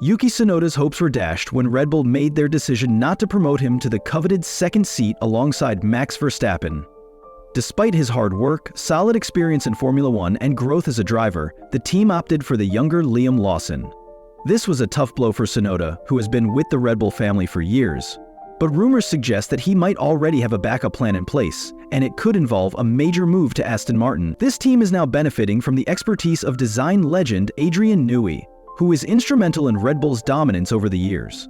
Yuki Tsunoda's hopes were dashed when Red Bull made their decision not to promote him to the coveted second seat alongside Max Verstappen. Despite his hard work, solid experience in Formula One, and growth as a driver, the team opted for the younger Liam Lawson. This was a tough blow for Tsunoda, who has been with the Red Bull family for years. But rumors suggest that he might already have a backup plan in place, and it could involve a major move to Aston Martin. This team is now benefiting from the expertise of design legend Adrian Newey, who is instrumental in Red Bull's dominance over the years.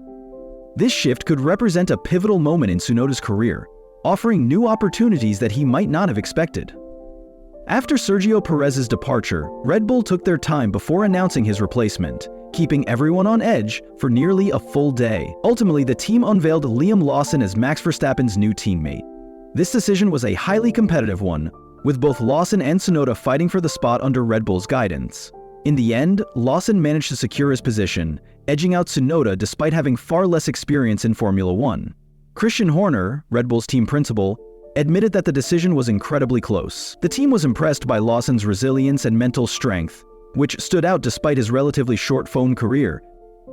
This shift could represent a pivotal moment in Tsunoda's career, offering new opportunities that he might not have expected. After Sergio Perez's departure, Red Bull took their time before announcing his replacement, keeping everyone on edge for nearly a full day. Ultimately, the team unveiled Liam Lawson as Max Verstappen's new teammate. This decision was a highly competitive one, with both Lawson and Tsunoda fighting for the spot under Red Bull's guidance. In the end, Lawson managed to secure his position, edging out Tsunoda despite having far less experience in Formula One. Christian Horner, Red Bull's team principal, admitted that the decision was incredibly close. The team was impressed by Lawson's resilience and mental strength, which stood out despite his relatively short F1 career.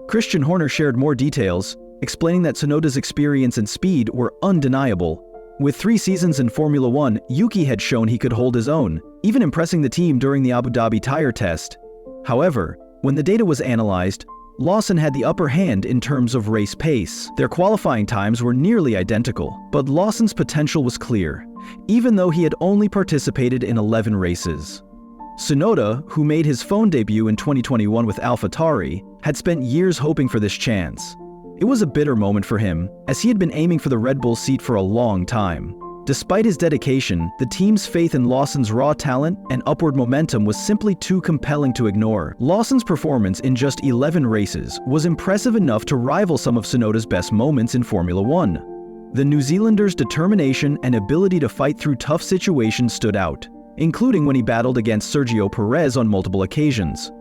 Christian Horner shared more details, explaining that Tsunoda's experience and speed were undeniable. With 3 seasons in Formula One, Yuki had shown he could hold his own, even impressing the team during the Abu Dhabi tire test. However, when the data was analyzed, Lawson had the upper hand in terms of race pace. Their qualifying times were nearly identical, but Lawson's potential was clear, even though he had only participated in 11 races. Tsunoda, who made his F1 debut in 2021 with AlphaTauri, had spent years hoping for this chance. It was a bitter moment for him, as he had been aiming for the Red Bull seat for a long time. Despite his dedication, the team's faith in Lawson's raw talent and upward momentum was simply too compelling to ignore. Lawson's performance in just 11 races was impressive enough to rival some of Tsunoda's best moments in Formula One. The New Zealander's determination and ability to fight through tough situations stood out, including when he battled against Sergio Perez on multiple occasions.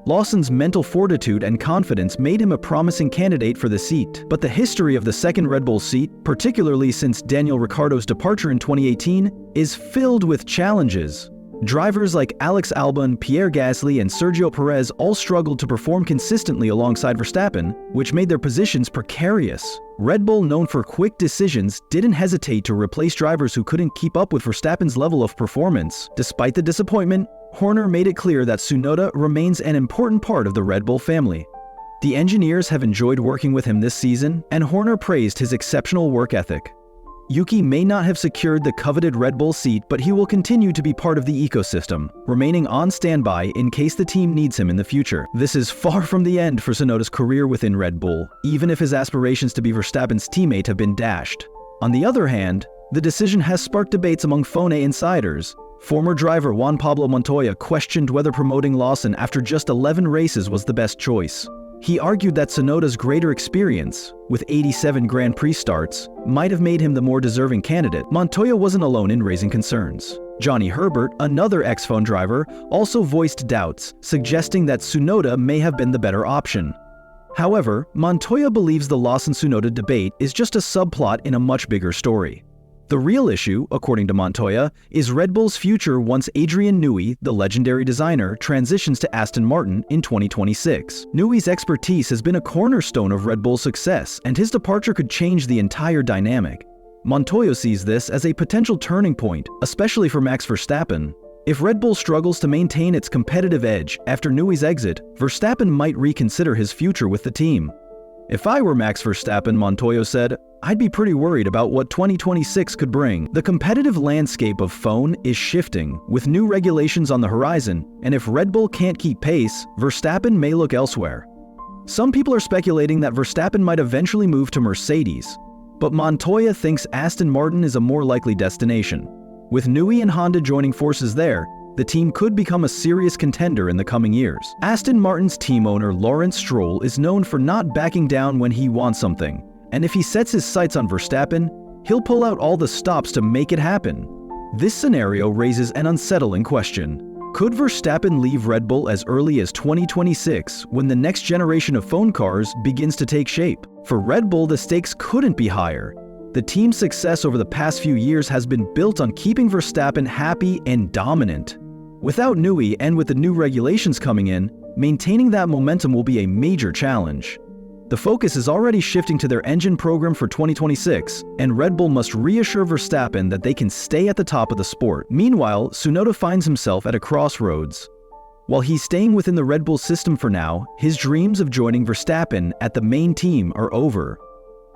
Lawson's mental fortitude and confidence made him a promising candidate for the seat, but the history of the second Red Bull seat, particularly since Daniel Ricciardo's departure in 2018, is filled with challenges. Drivers like Alex Albon, Pierre Gasly, and Sergio Perez all struggled to perform consistently alongside Verstappen, which made their positions precarious. Red Bull, known for quick decisions, didn't hesitate to replace drivers who couldn't keep up with Verstappen's level of performance. Despite the disappointment, Horner made it clear that Tsunoda remains an important part of the Red Bull family. The engineers have enjoyed working with him this season, and Horner praised his exceptional work ethic. Yuki may not have secured the coveted Red Bull seat, but he will continue to be part of the ecosystem, remaining on standby in case the team needs him in the future. This is far from the end for Tsunoda's career within Red Bull, even if his aspirations to be Verstappen's teammate have been dashed. On the other hand, the decision has sparked debates among F1 insiders. Former driver Juan Pablo Montoya questioned whether promoting Lawson after just 11 races was the best choice. He argued that Tsunoda's greater experience, with 87 Grand Prix starts, might have made him the more deserving candidate. Montoya wasn't alone in raising concerns. Johnny Herbert, another ex-F1 driver, also voiced doubts, suggesting that Tsunoda may have been the better option. However, Montoya believes the Lawson-Tsunoda debate is just a subplot in a much bigger story. The real issue, according to Montoya, is Red Bull's future once Adrian Newey, the legendary designer, transitions to Aston Martin in 2026. Newey's expertise has been a cornerstone of Red Bull's success, and his departure could change the entire dynamic. Montoya sees this as a potential turning point, especially for Max Verstappen. If Red Bull struggles to maintain its competitive edge after Newey's exit, Verstappen might reconsider his future with the team. "If I were Max Verstappen," Montoya said, "I'd be pretty worried about what 2026 could bring." The competitive landscape of F1 is shifting, with new regulations on the horizon, and if Red Bull can't keep pace, Verstappen may look elsewhere. Some people are speculating that Verstappen might eventually move to Mercedes, but Montoya thinks Aston Martin is a more likely destination. With Newey and Honda joining forces there, the team could become a serious contender in the coming years. Aston Martin's team owner Lawrence Stroll is known for not backing down when he wants something, and if he sets his sights on Verstappen, he'll pull out all the stops to make it happen. This scenario raises an unsettling question. Could Verstappen leave Red Bull as early as 2026 when the next generation of F1 cars begins to take shape? For Red Bull, the stakes couldn't be higher. The team's success over the past few years has been built on keeping Verstappen happy and dominant. Without Newey and with the new regulations coming in, maintaining that momentum will be a major challenge. The focus is already shifting to their engine program for 2026, and Red Bull must reassure Verstappen that they can stay at the top of the sport. Meanwhile, Tsunoda finds himself at a crossroads. While he's staying within the Red Bull system for now, his dreams of joining Verstappen at the main team are over.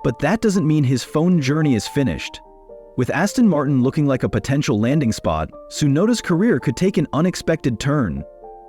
But that doesn't mean his phone journey is finished. With Aston Martin looking like a potential landing spot, Tsunoda's career could take an unexpected turn.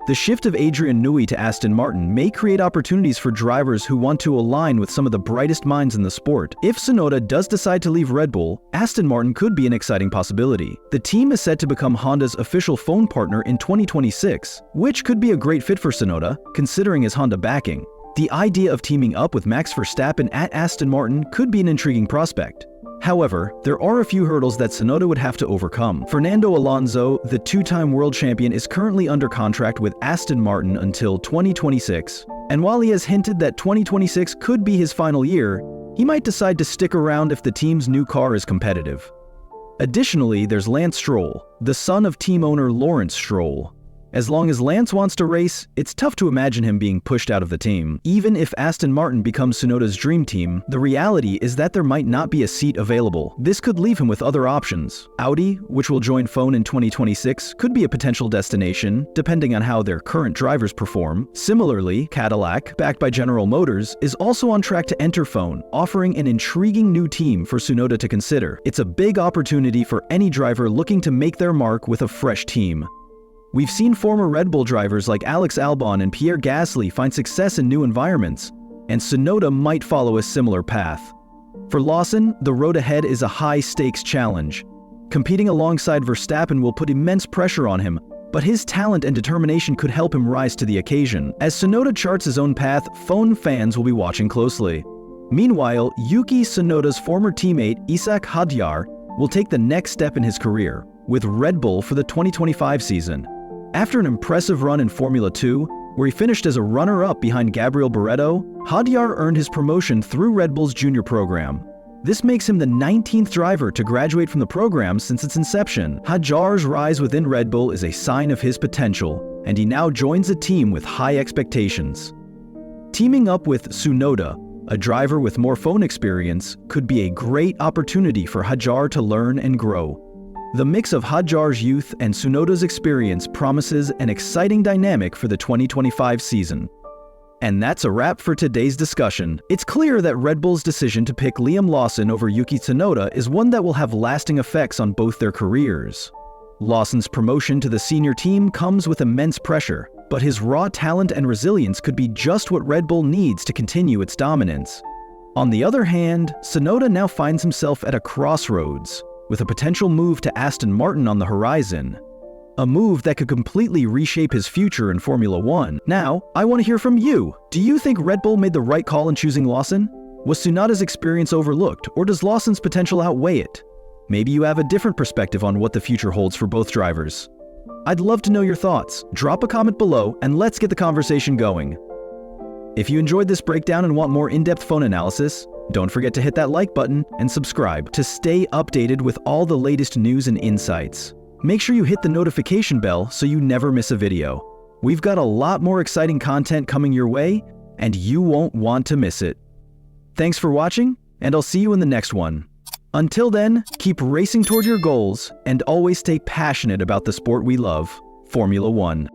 The shift of Adrian Newey to Aston Martin may create opportunities for drivers who want to align with some of the brightest minds in the sport. If Tsunoda does decide to leave Red Bull, Aston Martin could be an exciting possibility. The team is set to become Honda's official phone partner in 2026, which could be a great fit for Tsunoda, considering his Honda backing. The idea of teaming up with Max Verstappen at Aston Martin could be an intriguing prospect. However, there are a few hurdles that Tsunoda would have to overcome. Fernando Alonso, the two-time world champion, is currently under contract with Aston Martin until 2026. And while he has hinted that 2026 could be his final year, he might decide to stick around if the team's new car is competitive. Additionally, there's Lance Stroll, the son of team owner Lawrence Stroll. As long as Lance wants to race, it's tough to imagine him being pushed out of the team. Even if Aston Martin becomes Tsunoda's dream team, the reality is that there might not be a seat available. This could leave him with other options. Audi, which will join F1 in 2026, could be a potential destination, depending on how their current drivers perform. Similarly, Cadillac, backed by General Motors, is also on track to enter F1, offering an intriguing new team for Tsunoda to consider. It's a big opportunity for any driver looking to make their mark with a fresh team. We've seen former Red Bull drivers like Alex Albon and Pierre Gasly find success in new environments, and Tsunoda might follow a similar path. For Lawson, the road ahead is a high-stakes challenge. Competing alongside Verstappen will put immense pressure on him, but his talent and determination could help him rise to the occasion. As Tsunoda charts his own path, F1 fans will be watching closely. Meanwhile, Yuki Tsunoda's former teammate Isack Hadjar will take the next step in his career, with Red Bull for the 2025 season. After an impressive run in Formula 2, where he finished as a runner-up behind Gabriel Barretto, Hadjar earned his promotion through Red Bull's junior program. This makes him the 19th driver to graduate from the program since its inception. Hadjar's rise within Red Bull is a sign of his potential, and he now joins a team with high expectations. Teaming up with Tsunoda, a driver with more phone experience, could be a great opportunity for Hadjar to learn and grow. The mix of Hadjar's youth and Tsunoda's experience promises an exciting dynamic for the 2025 season. And that's a wrap for today's discussion. It's clear that Red Bull's decision to pick Liam Lawson over Yuki Tsunoda is one that will have lasting effects on both their careers. Lawson's promotion to the senior team comes with immense pressure, but his raw talent and resilience could be just what Red Bull needs to continue its dominance. On the other hand, Tsunoda now finds himself at a crossroads, with a potential move to Aston Martin on the horizon. A move that could completely reshape his future in Formula 1. Now, I want to hear from you. Do you think Red Bull made the right call in choosing Lawson? Was Tsunoda's experience overlooked, or does Lawson's potential outweigh it? Maybe you have a different perspective on what the future holds for both drivers. I'd love to know your thoughts. Drop a comment below and let's get the conversation going. If you enjoyed this breakdown and want more in-depth phone analysis, don't forget to hit that like button and subscribe to stay updated with all the latest news and insights. Make sure you hit the notification bell so you never miss a video. We've got a lot more exciting content coming your way, and you won't want to miss it. Thanks for watching, and I'll see you in the next one. Until then, keep racing toward your goals and always stay passionate about the sport we love, Formula 1.